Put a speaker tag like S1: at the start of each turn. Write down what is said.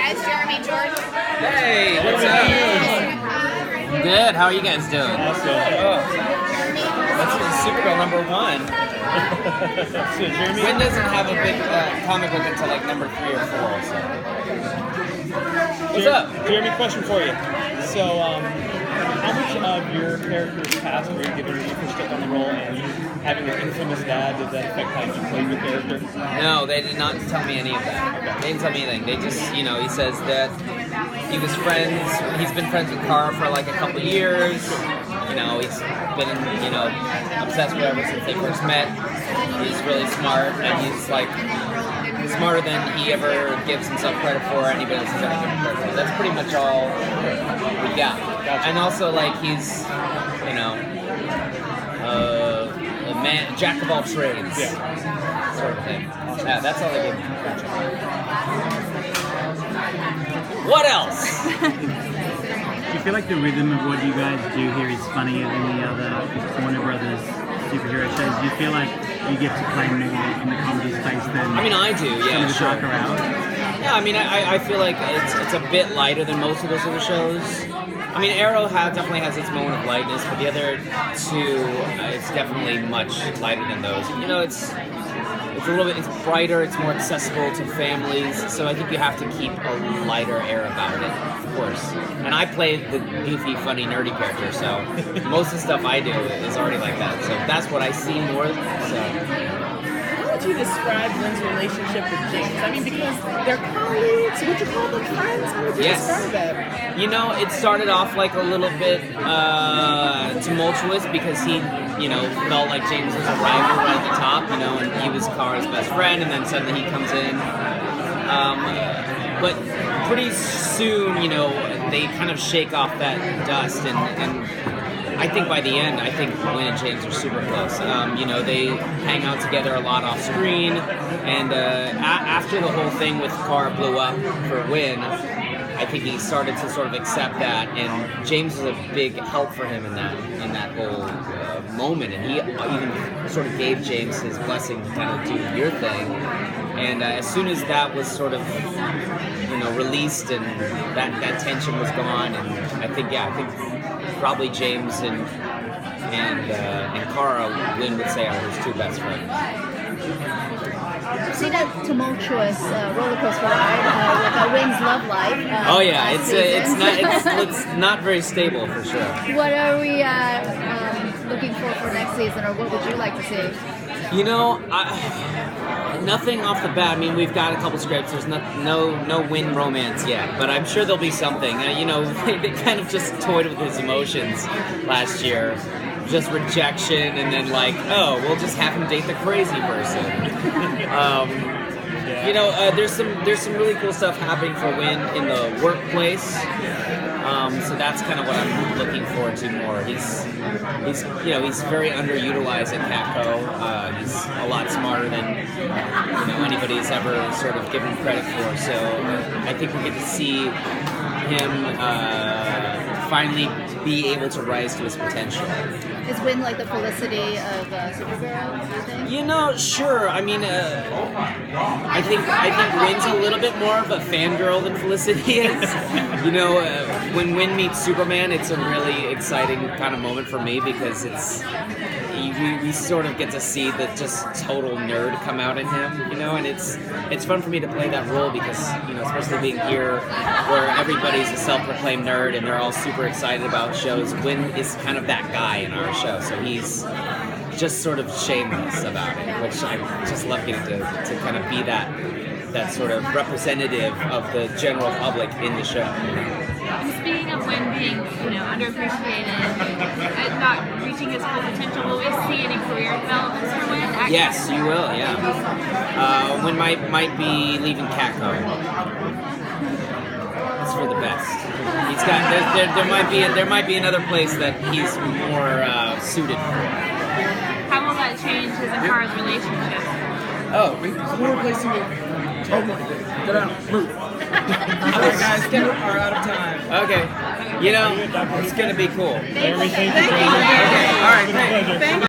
S1: as Jeremy Jordan.
S2: Hey, what's up? Good. How are you guys doing?
S3: Awesome.
S2: Oh, that's Supergirl #1.
S3: So Jeremy,
S2: Winn doesn't have a big comic book until like number 3 or 4. So. What's up?
S3: Jeremy, question for you. So, how much of your character's past were you given when you first took on the role, and you having an infamous dad, did that affect how you played your character?
S2: No, they did not tell me any of that. They didn't tell me anything. They just, he says that he's been friends with Kara for like a couple years. He's been, obsessed with her ever since they first met. He's really smart, and he's like smarter than he ever gives himself credit for, or anybody else has ever given credit for. That's pretty much all we got.
S3: Gotcha.
S2: And also, like, he's, a man, jack of all trades, sort of thing. Yeah, that's all they gave me. What else?
S4: Do you feel like the rhythm of what you guys do here is funnier than the other Warner Brothers superhero shows? Do you feel like you get to play more in the comedy space than
S2: I mean, I do,
S4: some
S2: yeah,
S4: of the
S2: sure.
S4: darker hours?
S2: Yeah, I mean, I feel like it's a bit lighter than most of those other shows. I mean, Arrow definitely has its moment of lightness, but the other two, it's definitely much lighter than those. It's a little bit, it's brighter, it's more accessible to families, so I think you have to keep a lighter air about it, of course. And I play the goofy, funny, nerdy character, so most of the stuff I do is already like that. So that's what I see more. So.
S5: How would you describe Winn's relationship with James? I mean, because they're colleagues, would you call them friends? How would you describe that?
S2: It started off like a little bit tumultuous because he, felt like James was a rival right at the top, and he was Kara's best friend, and then suddenly he comes in. But pretty soon, they kind of shake off that dust, and I think by the end, Winn and James are super close. They hang out together a lot off screen, and after the whole thing with Kara blew up for Winn, I think he started to sort of accept that, and James was a big help for him in that whole moment, and he even sort of gave James his blessing to kind of do your thing. And as soon as that was sort of released and that tension was gone, and I think probably James and Kara, Winn would say, are his two best friends.
S1: You've seen that tumultuous roller coaster ride with Winn's love life.
S2: Oh yeah,
S1: last
S2: it's not very stable for sure.
S1: What are we looking for next season, or what would you like to see?
S2: Nothing off the bat. I mean, we've got a couple scripts. There's no Winn romance yet, but I'm sure there'll be something. They kind of just toyed with his emotions last year. Just rejection, and then we'll just have him date the crazy person. There's some really cool stuff happening for Winn in the workplace. So that's kind of what I'm looking forward to more. He's very underutilized at Catco. He's a lot smarter than anybody's ever sort of given credit for. So I think we get to see him finally be able to rise to his potential.
S1: Is Winn like the Felicity of Supergirl, do you think?
S2: Sure. I mean, I think Winn's a little bit more of a fangirl than Felicity is. When Winn meets Superman, it's a really exciting kind of moment for me because we sort of get to see the just total nerd come out in him, and it's fun for me to play that role because, especially being here where everybody's a self-proclaimed nerd and they're all super excited about shows, Winn is kind of that guy in our show, so he's just sort of shameless about it, which I just love getting to kind of be that sort of representative of the general public in the show.
S6: And speaking of Winn being, underappreciated and not reaching his full potential, will we see any career developments for Winn?
S2: Yes, you will. Yeah, Winn might be leaving Catco. It's for the best. He's got there might be another place that he's more suited for.
S6: How will that change his and Kara's relationship?
S2: Oh, we're replacing it. Oh, get out, move. Alright guys, we're out of time. Okay. It's gonna be cool.
S3: Jeremy, thank you.
S2: Okay. Alright, thanks.